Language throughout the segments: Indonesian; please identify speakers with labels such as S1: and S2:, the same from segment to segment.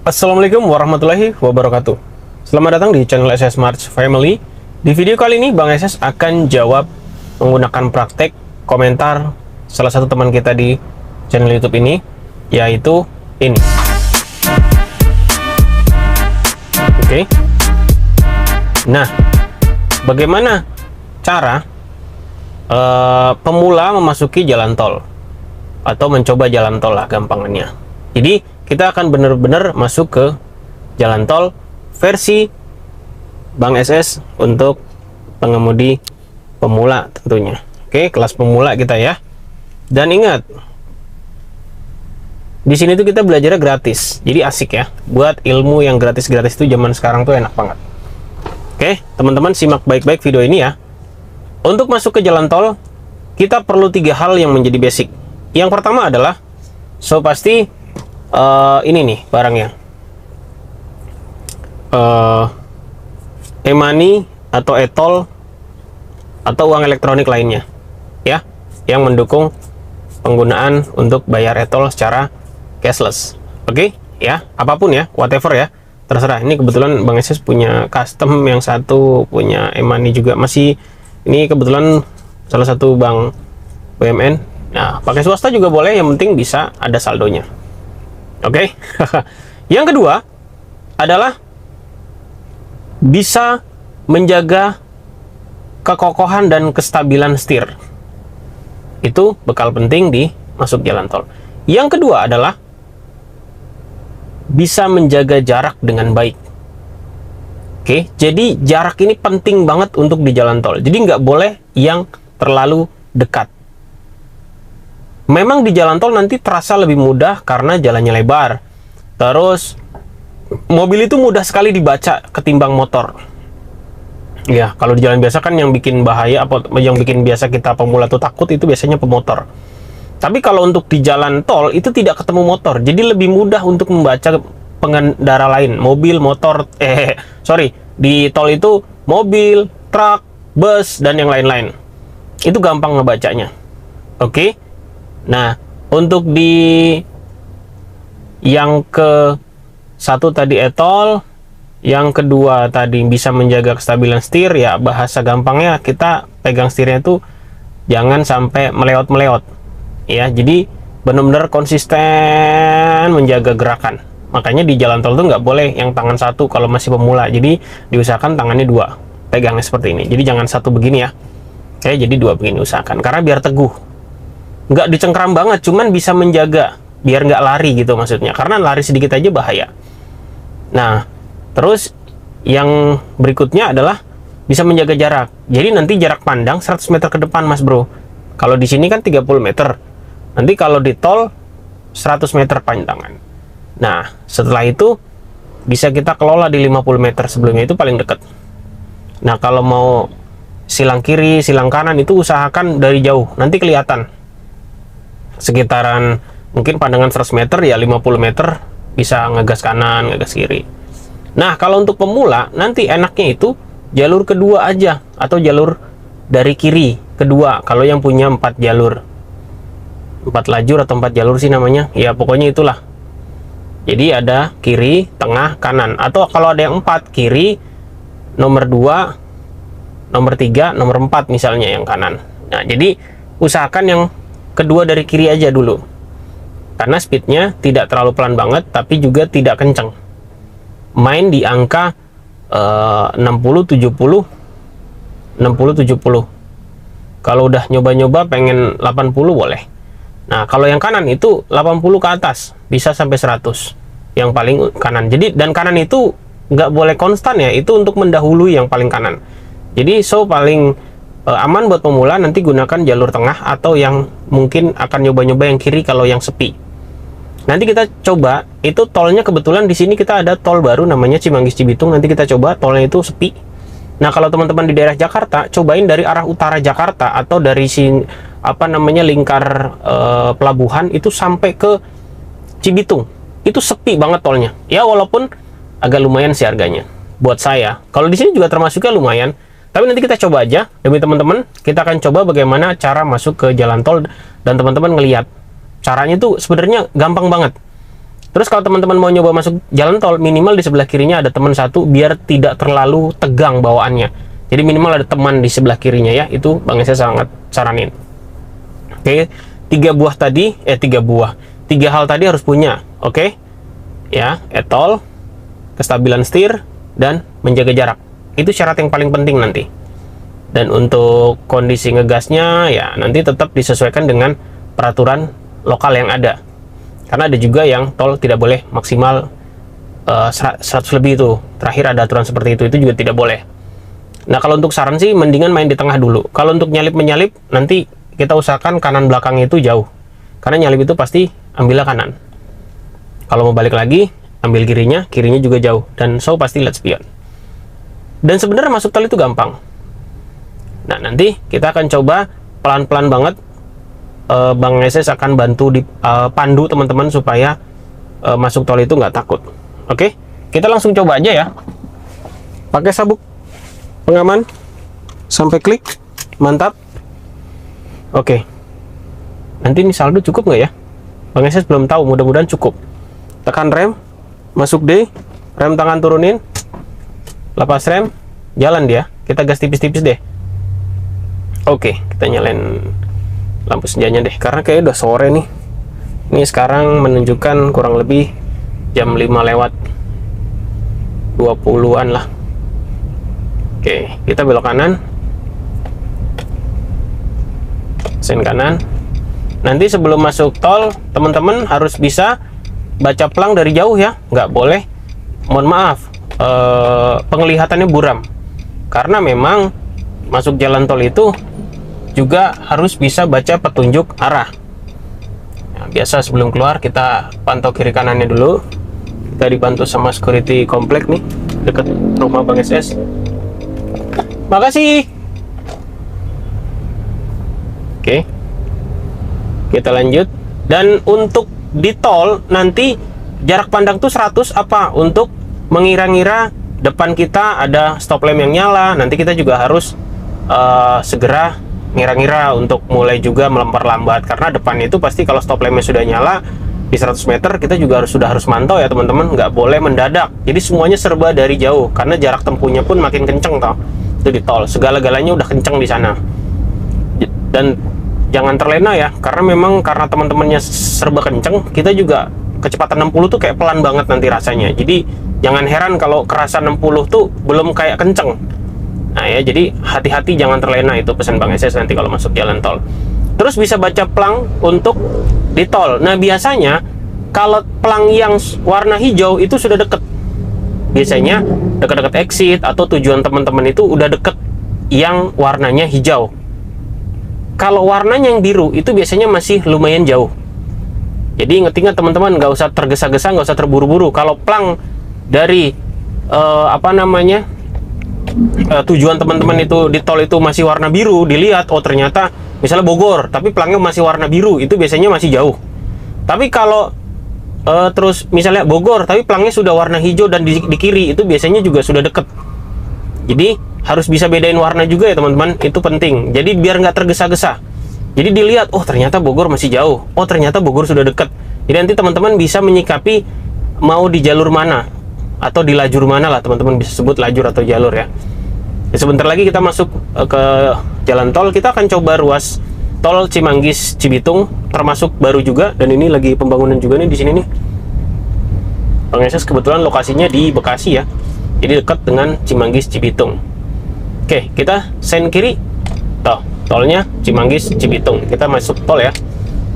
S1: Assalamualaikum warahmatullahi wabarakatuh. Selamat datang di channel SS Smart Family. Di video kali ini Bang SS akan jawab menggunakan praktek komentar salah satu teman kita di channel YouTube ini, yaitu ini. Oke. Nah, bagaimana cara pemula memasuki jalan tol atau mencoba jalan tol lah gampangannya. Jadi kita akan benar-benar masuk ke jalan tol versi Bang SS untuk pengemudi pemula tentunya. Oke, kelas pemula kita ya. Dan ingat, di sini tuh kita belajarnya gratis. Jadi asik ya. Buat ilmu yang gratis-gratis itu zaman sekarang tuh enak banget. Oke, teman-teman simak baik-baik video ini ya. Untuk masuk ke jalan tol, kita perlu 3 hal yang menjadi basic. Yang pertama adalah, pasti ini nih barangnya, e-money atau e-tol atau uang elektronik lainnya ya, yang mendukung penggunaan untuk bayar e-tol secara cashless. Oke ya, apapun ya, whatever ya, terserah. Ini kebetulan Bang SS punya custom, yang satu punya e-money juga, masih ini kebetulan salah satu bank BUMN. Nah, pakai swasta juga boleh, yang penting bisa ada saldonya. Oke. Yang kedua adalah bisa menjaga kekokohan dan kestabilan setir. Itu bekal penting di masuk jalan tol. Yang kedua adalah bisa menjaga jarak dengan baik. Oke, jadi jarak ini penting banget untuk di jalan tol. Jadi nggak boleh yang terlalu dekat. Memang di jalan tol nanti terasa lebih mudah karena jalannya lebar. Terus mobil itu mudah sekali dibaca ketimbang motor. Ya, kalau di jalan biasa kan yang bikin bahaya, apa yang bikin biasa kita pemula tuh takut itu biasanya pemotor. Tapi kalau untuk di jalan tol itu tidak ketemu motor, jadi lebih mudah untuk membaca pengendara lain, mobil, motor, di tol itu mobil, truk, bus, dan yang lain-lain. Itu gampang ngebacanya. Oke. Nah, untuk di yang ke satu tadi e-tol, yang kedua tadi bisa menjaga kestabilan setir, ya bahasa gampangnya kita pegang setirnya itu jangan sampai meleot-meleot. Ya, jadi benar-benar konsisten menjaga gerakan. Makanya di jalan tol tuh nggak boleh yang tangan satu kalau masih pemula. Jadi diusahakan tangannya 2, pegangnya seperti ini. Jadi jangan satu begini ya. Oke, jadi 2 begini usahakan, karena biar teguh. Nggak dicengkram banget, cuman bisa menjaga biar nggak lari gitu maksudnya, karena lari sedikit aja bahaya. Nah, terus yang berikutnya adalah bisa menjaga jarak. Jadi nanti jarak pandang 100 meter ke depan mas bro. Kalau di sini kan 30 meter, nanti kalau di tol 100 meter pandangan. Nah, setelah itu bisa kita kelola di 50 meter sebelumnya, itu paling dekat. Nah, kalau mau silang kiri, silang kanan itu usahakan dari jauh, nanti kelihatan. Sekitaran mungkin pandangan 100 meter ya 50 meter bisa ngegas kanan, ngegas kiri. Nah, kalau untuk pemula nanti enaknya itu jalur kedua aja, atau jalur dari kiri kedua kalau yang punya 4 jalur, 4 lajur atau 4 jalur sih namanya ya, pokoknya itulah. Jadi ada kiri, tengah, kanan, atau kalau ada yang 4, kiri, nomor 2, nomor 3, nomor 4 misalnya yang kanan. Nah, jadi usahakan yang kedua dari kiri aja dulu, karena speednya tidak terlalu pelan banget tapi juga tidak kencang, main di angka 60-70. Kalau udah nyoba-nyoba pengen 80 boleh. Nah, kalau yang kanan itu 80 ke atas, bisa sampai 100 yang paling kanan. Jadi, dan kanan itu nggak boleh konstan ya, itu untuk mendahului yang paling kanan. Jadi paling aman buat pemula nanti gunakan jalur tengah, atau yang mungkin akan nyoba-nyoba yang kiri kalau yang sepi. Nanti kita coba, itu tolnya kebetulan di sini kita ada tol baru namanya Cimanggis Cibitung, nanti kita coba tolnya itu sepi. Nah, kalau teman-teman di daerah Jakarta, cobain dari arah utara Jakarta atau dari lingkar pelabuhan itu sampai ke Cibitung. Itu sepi banget tolnya. Ya walaupun agak lumayan sih harganya buat saya. Kalau di sini juga termasuknya lumayan. Tapi nanti kita coba aja demi teman-teman. Kita akan coba bagaimana cara masuk ke jalan tol, dan teman-teman ngelihat caranya tuh sebenarnya gampang banget. Terus kalau teman-teman mau nyoba masuk jalan tol, minimal di sebelah kirinya ada teman satu biar tidak terlalu tegang bawaannya. Jadi minimal ada teman di sebelah kirinya ya, itu Bang Ese sangat saranin. Oke, tiga hal tadi harus punya. Oke, ya, etol, kestabilan setir, dan menjaga jarak. Itu syarat yang paling penting nanti. Dan untuk kondisi ngegasnya ya nanti tetap disesuaikan dengan peraturan lokal yang ada. Karena ada juga yang tol tidak boleh maksimal 100 lebih itu. Terakhir ada aturan seperti itu juga tidak boleh. Nah, kalau untuk saran sih mendingan main di tengah dulu. Kalau untuk nyalip-menyalip, nanti kita usahakan kanan belakangnya itu jauh. Karena nyalip itu pasti ambilnya kanan. Kalau mau balik lagi, ambil kirinya juga jauh. Dan so pasti lihat spion. Dan sebenarnya masuk tol itu gampang. Nah, nanti kita akan coba pelan-pelan banget. Bang Ese akan bantu di pandu teman-teman supaya masuk tol itu nggak takut. Oke, kita langsung coba aja ya. Pakai sabuk pengaman sampai klik, mantap. Oke, nanti ini saldo cukup nggak ya? Bang Ese belum tahu, mudah-mudahan cukup. Tekan rem, masuk D, rem tangan turunin, lepas rem, jalan dia. Kita gas tipis-tipis deh. Oke, kita nyalain lampu senjanya deh, karena kayaknya udah sore nih. Ini sekarang menunjukkan kurang lebih jam 5 lewat 20-an lah. Oke, kita belok kanan, sen kanan. Nanti sebelum masuk tol, teman-teman harus bisa baca pelang dari jauh ya, nggak boleh, mohon maaf, penglihatannya buram. Karena memang masuk jalan tol itu juga harus bisa baca petunjuk arah. Nah, biasa sebelum keluar kita pantau kiri kanannya dulu. Kita dibantu sama security komplek nih, dekat rumah Bang SS. Makasih. Oke, kita lanjut. Dan untuk di tol nanti jarak pandang tuh 100 apa? Untuk mengira-ngira depan kita ada stop lamp yang nyala. Nanti kita juga harus segera ngira-ngira untuk mulai juga melambat, karena depan itu pasti kalau stop lampnya sudah nyala di 100 meter kita juga sudah harus mantau ya teman-teman, nggak boleh mendadak. Jadi semuanya serba dari jauh karena jarak tempuhnya pun makin kenceng toh. Itu di tol segala-galanya udah kenceng di sana. Dan jangan terlena ya, karena memang karena teman-temannya serba kenceng, kita juga kecepatan 60 tuh kayak pelan banget nanti rasanya. Jadi jangan heran kalau kerasa 60 tuh belum kayak kenceng. Nah ya, jadi hati-hati, jangan terlena, itu pesan Bang SS nanti kalau masuk jalan tol. Terus bisa baca pelang untuk di tol. Nah biasanya kalau pelang yang warna hijau itu sudah deket. Biasanya dekat-dekat exit atau tujuan teman-teman itu udah deket yang warnanya hijau. Kalau warnanya yang biru itu biasanya masih lumayan jauh. Jadi ingat-ingat teman-teman, nggak usah tergesa-gesa, nggak usah terburu-buru. Kalau pelang dari tujuan teman-teman itu di tol itu masih warna biru, dilihat oh ternyata misalnya Bogor tapi pelangnya masih warna biru, itu biasanya masih jauh. Tapi kalau terus misalnya Bogor tapi pelangnya sudah warna hijau dan di kiri, itu biasanya juga sudah deket. Jadi harus bisa bedain warna juga ya teman-teman, itu penting. Jadi biar nggak tergesa-gesa. Jadi dilihat oh ternyata Bogor masih jauh, oh ternyata Bogor sudah deket. Jadi nanti teman-teman bisa menyikapi mau di jalur mana atau di lajur mana lah, teman-teman bisa sebut lajur atau jalur ya. Sebentar lagi kita masuk ke jalan tol. Kita akan coba ruas tol Cimanggis Cibitung, termasuk baru juga, dan ini lagi pembangunan juga nih di sini nih. Bang SS kebetulan lokasinya di Bekasi ya, jadi dekat dengan Cimanggis Cibitung. Oke, kita sen kiri, tolnya Cimanggis Cibitung. Kita masuk tol ya,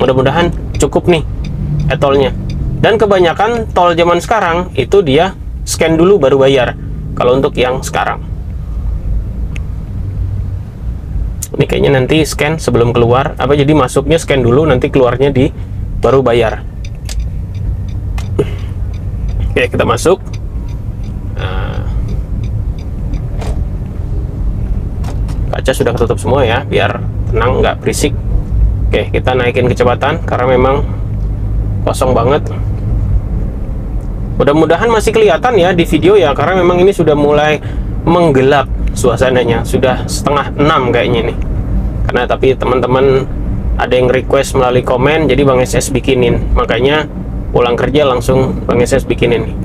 S1: mudah-mudahan cukup nih tolnya. Dan kebanyakan tol zaman sekarang itu dia scan dulu baru bayar, kalau untuk yang sekarang. Ini kayaknya nanti scan sebelum keluar, jadi masuknya scan dulu, nanti keluarnya di baru bayar. Oke, kita masuk. Kaca sudah ketutup semua ya, biar tenang, nggak berisik. Oke, kita naikin kecepatan karena memang kosong banget. Mudah-mudahan masih kelihatan ya di video ya, karena memang ini sudah mulai menggelap suasananya, sudah 5:30 kayaknya nih. Karena tapi teman-teman ada yang request melalui komen, jadi Bang SS bikinin. Makanya pulang kerja langsung Bang SS bikinin nih.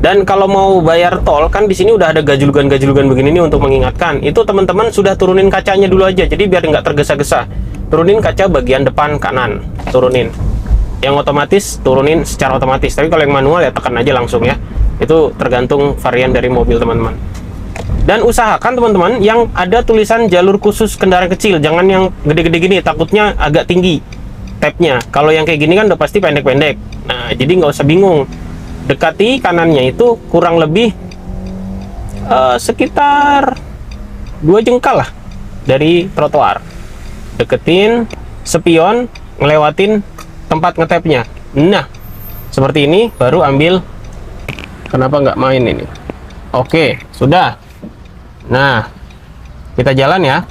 S1: Dan kalau mau bayar tol kan di sini udah ada gajulugan-gajulugan begini nih untuk mengingatkan. Itu teman-teman sudah turunin kacanya dulu aja, jadi biar nggak tergesa-gesa. Turunin kaca bagian depan kanan, turunin. Yang otomatis turunin secara otomatis. Tapi kalau yang manual ya tekan aja langsung ya. Itu tergantung varian dari mobil teman-teman. Dan usahakan teman-teman yang ada tulisan jalur khusus kendaraan kecil, jangan yang gede-gede gini, takutnya agak tinggi tabnya. Kalau yang kayak gini kan udah pasti pendek-pendek. Nah, jadi nggak usah bingung. Dekati kanannya itu kurang lebih sekitar 2 jengkal lah dari trotoar. Deketin spion, ngelewatin tempat ngetapnya. Nah, seperti ini baru ambil. Kenapa nggak main ini? Oke, sudah. Nah, kita jalan ya.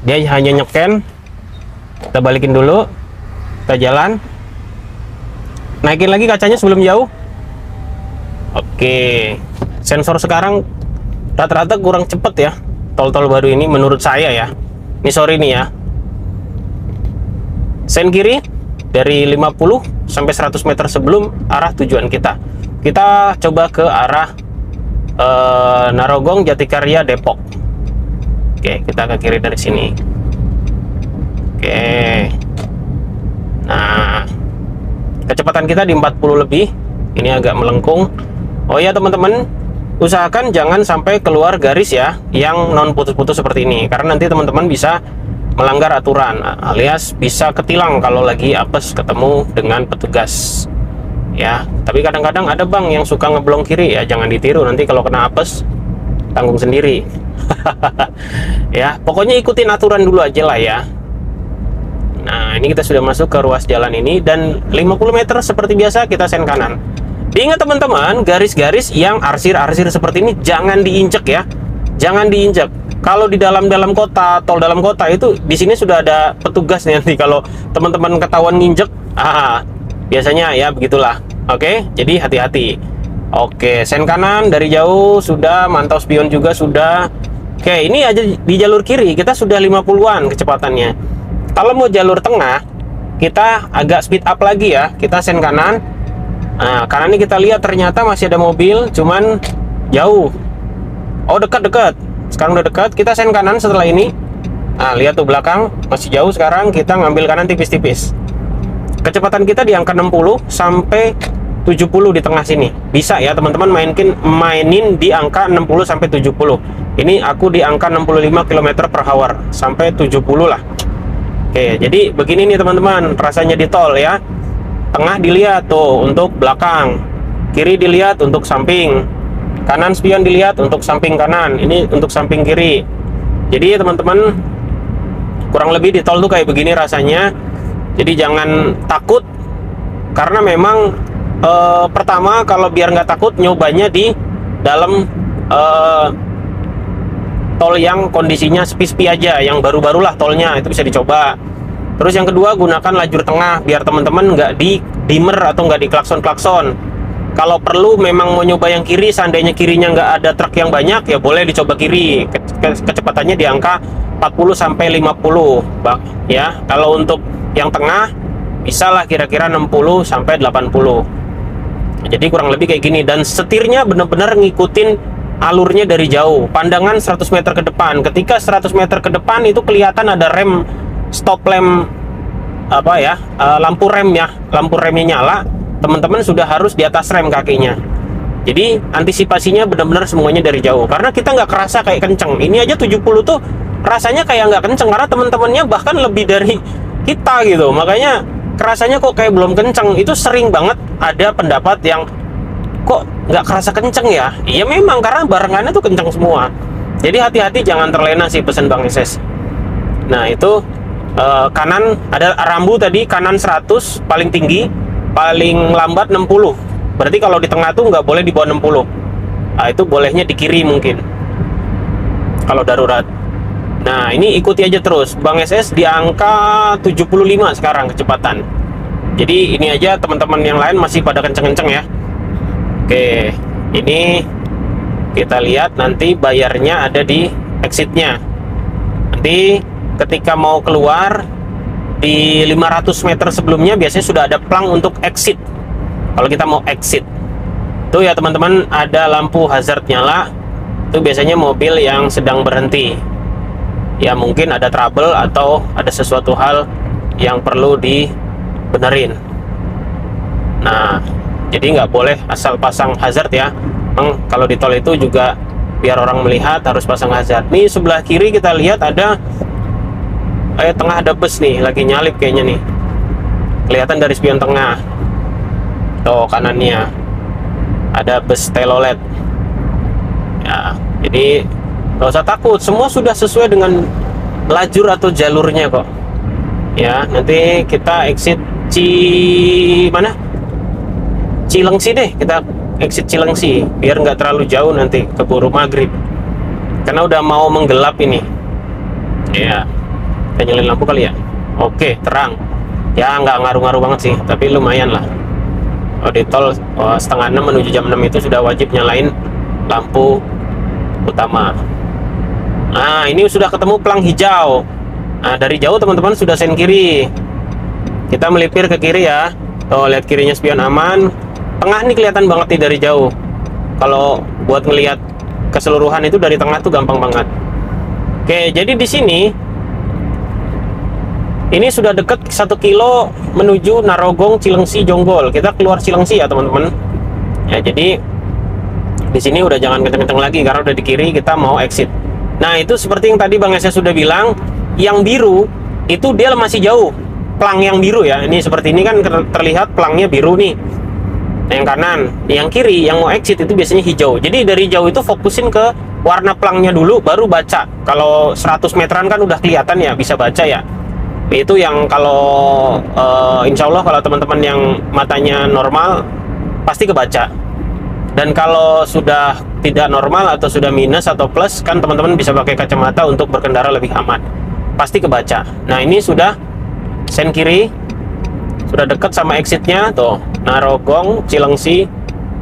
S1: Dia hanya nyeken. Kita balikin dulu. Kita jalan. Naikin lagi kacanya sebelum jauh. Oke, sensor sekarang rata-rata kurang cepet ya, tol-tol baru ini menurut saya ya. Ini sorry nih ya. Sen kiri dari 50 sampai 100 meter sebelum arah tujuan kita. Kita coba ke arah Narogong, Jatikarya, Depok. Oke, kita ke kiri dari sini. Oke. Nah, kecepatan kita di 40 lebih. Ini agak melengkung. Oh ya teman-teman, usahakan jangan sampai keluar garis ya, yang non putus-putus seperti ini, karena nanti teman-teman bisa melanggar aturan, alias bisa ketilang kalau lagi apes ketemu dengan petugas ya. Tapi kadang-kadang ada bang yang suka ngeblong kiri ya, jangan ditiru, nanti kalau kena apes tanggung sendiri. Ya, pokoknya ikutin aturan dulu aja lah ya. Nah, ini kita sudah masuk ke ruas jalan ini, dan 50 meter seperti biasa kita sen kanan. Diingat teman-teman, garis-garis yang arsir-arsir seperti ini jangan diinjek ya. Jangan diinjek. Kalau di dalam kota, tol dalam kota itu di sini sudah ada petugas nih, nanti kalau teman-teman ketahuan nginjek, biasanya ya begitulah. Oke, jadi hati-hati. Oke, sen kanan dari jauh sudah, mantau spion juga sudah. Oke, ini aja di jalur kiri kita sudah 50-an kecepatannya. Kalau mau jalur tengah, kita agak speed up lagi ya. Kita sen kanan. Nah, karena ini kita lihat ternyata masih ada mobil, cuman jauh. Oh, dekat-dekat. Sekarang udah dekat, kita sen kanan setelah ini. Nah, lihat tuh belakang, masih jauh sekarang, kita ngambil kanan tipis-tipis. Kecepatan kita di angka 60 sampai 70 di tengah sini. Bisa ya teman-teman mainin di angka 60 sampai 70. Ini aku di angka 65 km per hour sampai 70 lah. Oke, jadi begini nih teman-teman, rasanya di tol ya. Tengah dilihat tuh untuk belakang, kiri dilihat untuk samping, kanan spion dilihat untuk samping kanan, ini untuk samping kiri. Jadi teman-teman, kurang lebih di tol tuh kayak begini rasanya. Jadi jangan takut, karena memang pertama kalau biar nggak takut nyobanya di dalam tol yang kondisinya sepi-sepi aja, yang baru-barulah tolnya itu bisa dicoba. Terus yang kedua, gunakan lajur tengah biar teman-teman nggak di dimmer atau nggak di klakson-klakson. Kalau perlu memang mau nyoba yang kiri, seandainya kirinya nggak ada truk yang banyak, ya boleh dicoba kiri. Kecepatannya di angka 40 sampai 50, ya. Kalau untuk yang tengah, bisalah kira-kira 60 sampai 80. Jadi kurang lebih kayak gini, dan setirnya benar-benar ngikutin alurnya dari jauh. Pandangan 100 meter ke depan. Ketika 100 meter ke depan itu kelihatan ada rem stop lamp, lampu rem ya, lampu remnya nyala, teman-teman sudah harus di atas rem kakinya. Jadi antisipasinya benar-benar semuanya dari jauh, karena kita nggak kerasa kayak kenceng. Ini aja 70 tuh rasanya kayak nggak kenceng, karena teman-temannya bahkan lebih dari kita gitu, makanya kerasanya kok kayak belum kenceng. Itu sering banget ada pendapat yang kok nggak kerasa kenceng ya. Iya memang karena barengannya tuh kenceng semua. Jadi hati-hati, jangan terlena sih pesan Bang SS. Nah itu kanan ada rambu tadi, kanan 100 paling tinggi, paling lambat 60. Berarti kalau di tengah tuh nggak boleh di bawah 60. Nah itu bolehnya di kiri mungkin kalau darurat. Nah ini ikuti aja terus. Bang SS di angka 75 sekarang kecepatan. Jadi ini aja, teman-teman yang lain masih pada kenceng-kenceng ya. Oke, ini kita lihat nanti bayarnya ada di exitnya. Nanti ketika mau keluar di 500 meter sebelumnya biasanya sudah ada plang untuk exit. kalau kita mau exit. Tuh ya teman-teman, ada lampu hazard nyala. Itu biasanya mobil yang sedang berhenti. Ya mungkin ada trouble atau ada sesuatu hal yang perlu dibenerin. Nah, jadi nggak boleh asal pasang hazard ya. Memang kalau di tol itu juga biar orang melihat harus pasang hazard. Nih sebelah kiri kita lihat ada tengah ada bus nih, lagi nyalip kayaknya nih. Kelihatan dari spion tengah. Tuh kanannya ada bus telolet. Ya, jadi nggak usah takut, semua sudah sesuai dengan lajur atau jalurnya kok. Ya, nanti kita exit mana? Cilengsi deh, kita exit Cilengsi biar nggak terlalu jauh nanti keburu maghrib. Karena udah mau menggelap ini. Ya. Kita nyalain lampu kali ya. Oke, terang ya, nggak ngaruh-ngaruh banget sih, tapi lumayan lah. Di tol setengah 6 menuju jam 6 itu sudah wajib nyalain lampu utama. Nah, ini sudah ketemu pelang hijau. Nah, dari jauh teman-teman sudah sen kiri. Kita melipir ke kiri ya. Tuh, lihat kirinya spion aman. Tengah nih kelihatan banget nih dari jauh. Kalau buat ngelihat keseluruhan itu dari tengah tuh gampang banget. Oke, jadi di sini ini sudah deket 1 kilo menuju Narogong, Cilengsi, Jonggol. Kita keluar Cilengsi ya teman-teman. Ya, jadi di sini udah jangan kenceng-kenceng lagi karena udah di kiri, kita mau exit. Nah, itu seperti yang tadi Bang Esa sudah bilang, yang biru itu dia masih jauh. Pelang yang biru ya. Ini seperti ini kan terlihat pelangnya biru nih. Nah, yang kanan, yang kiri yang mau exit itu biasanya hijau. Jadi dari jauh itu fokusin ke warna pelangnya dulu baru baca. Kalau 100 meteran kan udah kelihatan ya, bisa baca ya. Itu yang kalau insya Allah kalau teman-teman yang matanya normal pasti kebaca. Dan kalau sudah tidak normal atau sudah minus atau plus, kan teman-teman bisa pakai kacamata untuk berkendara lebih aman, pasti kebaca. Nah, ini sudah sen kiri, sudah dekat sama exitnya tuh, Narogong, Cilengsi,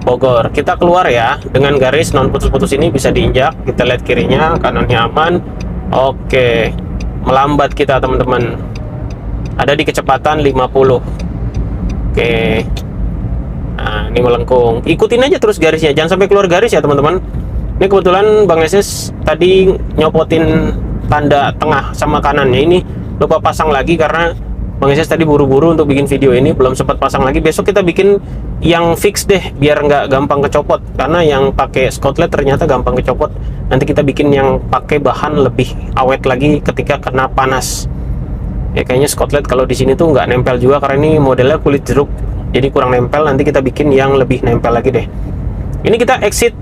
S1: Bogor. Kita keluar ya dengan garis non putus-putus ini, bisa diinjak. Kita lihat kirinya, kanannya aman. Oke, melambat kita teman-teman, ada di kecepatan 50. Oke. Nah, ini melengkung. Ikutin aja terus garisnya, jangan sampai keluar garis ya teman-teman. Ini kebetulan Bang Eses tadi nyopotin tanda tengah sama kanannya, ini lupa pasang lagi karena Bang Eses tadi buru-buru untuk bikin video ini, belum sempat pasang lagi. Besok kita bikin yang fix deh, biar nggak gampang kecopot. Karena yang pakai skotlet ternyata gampang kecopot. Nanti kita bikin yang pakai bahan lebih awet lagi ketika kena panas. Ya kayaknya skotlet kalau di sini tuh nggak nempel juga karena ini modelnya kulit jeruk, jadi kurang nempel. Nanti kita bikin yang lebih nempel lagi deh. Ini kita exit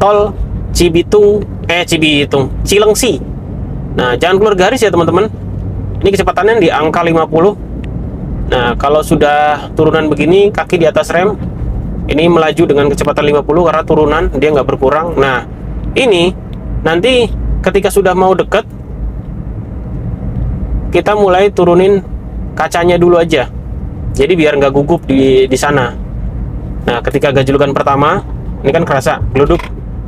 S1: tol Cilengsi. Nah, jangan keluar garis ya teman-teman. Ini kecepatannya di angka 50. Nah, kalau sudah turunan begini, kaki di atas rem, ini melaju dengan kecepatan 50 karena turunan, dia nggak berkurang. Nah, ini nanti ketika sudah mau deket, kita mulai turunin kacanya dulu aja. Jadi biar nggak gugup di sana. Nah, ketika gajlukan pertama, ini kan kerasa geluduk.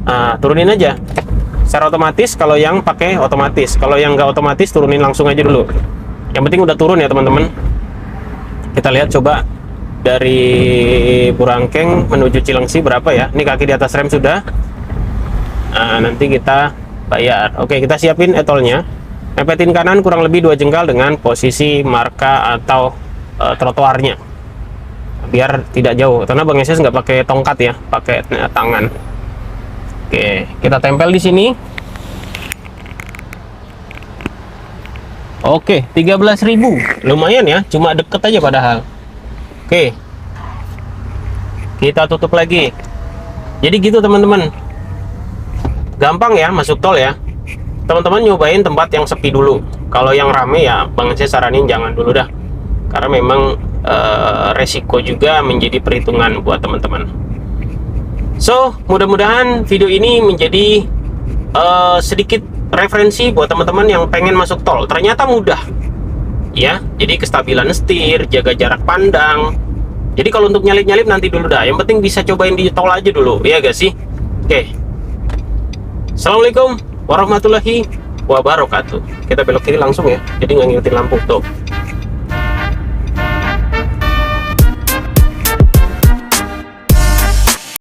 S1: Nah, turunin aja. Secara otomatis kalau yang pakai otomatis. Kalau yang nggak otomatis turunin langsung aja dulu. Yang penting udah turun ya teman-teman. Kita lihat coba dari Burangkeng menuju Cilengsi berapa ya. Ini kaki di atas rem sudah. Nah, nanti kita bayar. Oke, kita siapin etolnya. Mepetin kanan kurang lebih 2 jengkal dengan posisi marka atau trotoarnya, biar tidak jauh. Karena Bang Eses nggak pakai tongkat ya, pakai tangan. Oke, kita tempel di sini. Oke, 13.000, lumayan ya, cuma deket aja padahal. Oke, kita tutup lagi. Jadi gitu teman-teman, gampang ya masuk tol ya. Teman-teman nyobain tempat yang sepi dulu. Kalau yang rame ya Bang Eses saranin jangan dulu dah, karena memang resiko juga menjadi perhitungan buat teman-teman. So, mudah-mudahan video ini menjadi sedikit referensi buat teman-teman yang pengen masuk tol. Ternyata mudah ya. Jadi kestabilan setir, jaga jarak pandang. Jadi kalau untuk nyalip-nyalip nanti dulu dah, yang penting bisa cobain di tol aja dulu, ya gak sih? Oke, Assalamualaikum warahmatullahi wabarakatuh. Kita belok kiri langsung ya, jadi nggak ngikutin lampu tuh.